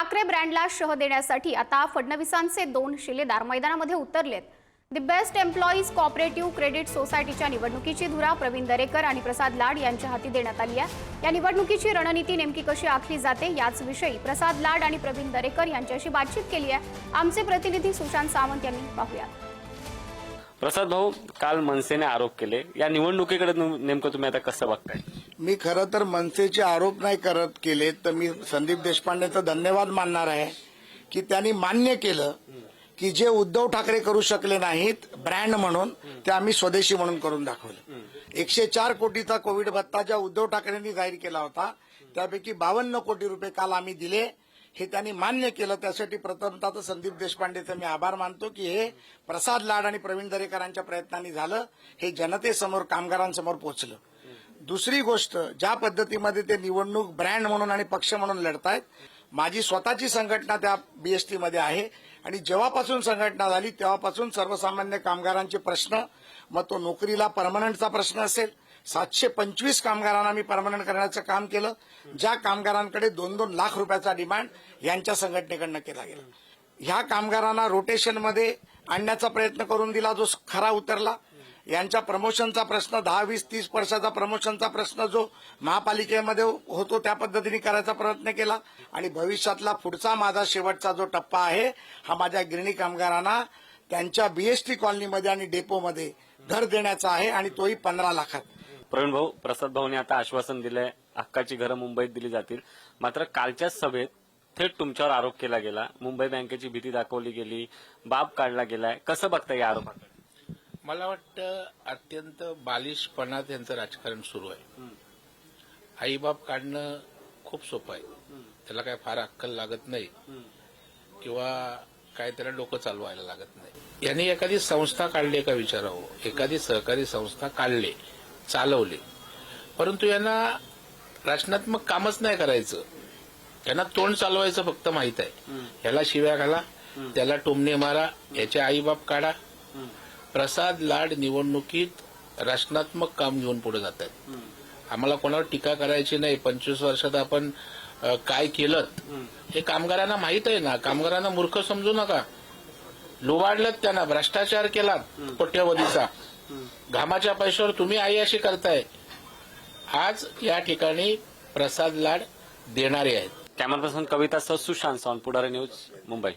ठाकरे ब्रँडला शह देण्यासाठी आता फडणवीसांचे 2 शिलेदार मैदानामध्ये उतरलेत। The BEST employees cooperative credit सोसायटीच्या निवडणुकीची धुरा प्रवीण दरेकर आणि प्रसाद लाड यांच्या हाती देण्यात आली आहे। या निवडणुकीची रणनीती नेमकी कशी आखली जाते याच विषयी प्रसाद लाड आणि प्रवीण दरेकर यांच्याशी बातचीत केली आहे। आमचे प्रतिनिधी सुशांत सावंत यांनी पाहूया। प्रसाद भाऊ, काल मनसेने आरोप केले, या निवडणुकीकडे नेमकं तुम्ही आता कसं बघताय? मी खरं तर मनसेचे आरोप नाही करत केले तर मी संदीप देशपांडेचा धन्यवाद मानणार आहे की त्यांनी मान्य केलं की जे उद्धव ठाकरे करू शकले नाहीत ब्रँड म्हणून ते आम्ही स्वदेशी म्हणून करून दाखवलं। 104 कोटीचा कोविड भत्ता ज्या उद्धव ठाकरेंनी जाहीर केला होता त्यापैकी 52 कोटी रुपये काल आम्ही दिले, हे त्यांनी मान्य केलं। त्यासाठी प्रथमतः तर संदीप देशपांडेचे मी आभार मानतो की हे प्रसाद लाड आणि प्रवीण दरेकरांच्या प्रयत्नांनी झालं, हे जनतेसमोर कामगारांसमोर पोहोचलं। दुसरी गोष्ट, ज्या पद्धतीमध्ये ते निवडणूक ब्रँड म्हणून आणि पक्ष म्हणून लढतायत, माझी स्वतःची संघटना त्या बीएसटी मध्ये आहे आणि जेव्हापासून संघटना झाली तेव्हापासून सर्वसामान्य कामगारांचे प्रश्न, मग तो नोकरीला परमनंटचा प्रश्न असेल, 725 कामगारांना मी परमनंट करण्याचं काम केलं। ज्या कामगारांकडे 2-2 लाख रुपयाचा डिमांड यांच्या संघटनेकडनं केला गेला। ह्या कामगारांना रोटेशनमध्ये आणण्याचा प्रयत्न करून दिला, जो खरा उतरला। यांच्या प्रमोशनचा प्रश्न 10, 20, 30 वर्षाचा प्रमोशनचा प्रश्न जो महापालिकेमध्ये होतो त्या पद्धतीने करायचा प्रयत्न केला। आणि भविष्यातला पुढचा माझा शेवटचा जो टप्पा आहे हा माझ्या गिरणी कामगारांना त्यांच्या बीएसटी कॉलनीमध्ये आणि डेपोमध्ये घर देण्याचा आहे आणि तोही 15 लाखात। प्रवीण भाऊ, प्रसाद भाऊने आता आश्वासन दिलंय हक्काची घरं मुंबईत दिली जातील, मात्र कालच्या सभेत थेट तुमच्यावर आरोप केला गेला, मुंबई बँकेची भीती दाखवली गेली, बाब काढला गेलाय, कसं बघता या आरोपाकडे? मला वाटतं अत्यंत बालिशपणात यांचं राजकारण सुरू आहे। आईबाप काढणं खूप सोपं आहे, त्याला काय फार अक्कल लागत नाही किंवा काय त्याला डोकं चालवायला लागत नाही। यांनी एखादी संस्था काढली का विचारावं, एखादी सहकारी संस्था काढली, चालवली, परंतु यांना रचनात्मक कामच नाही करायचं, त्यांना तोंड चालवायचं फक्त माहित आहे। याला शिव्या घाला, त्याला टोमणे मारा, याचे आईबाप काढा। प्रसाद लाड निवडणुकीत रचनात्मक काम घेऊन पुढे जात आहेत। आम्हाला कोणावर टीका करायची नाही। 25 वर्षात आपण काय केलं हे कामगारांना माहित आहे ना। कामगारांना मूर्ख समजू नका। लुबाडलं त्यांना, भ्रष्टाचार केला कोट्यवधीचा, घामाच्या पैशावर तुम्ही आई अशी करताय। आज या ठिकाणी प्रसाद लाड देणारे आहेत। कॅमेरा पर्सन कविता सह सुशांत सावंत, पुढारी न्यूज, मुंबई।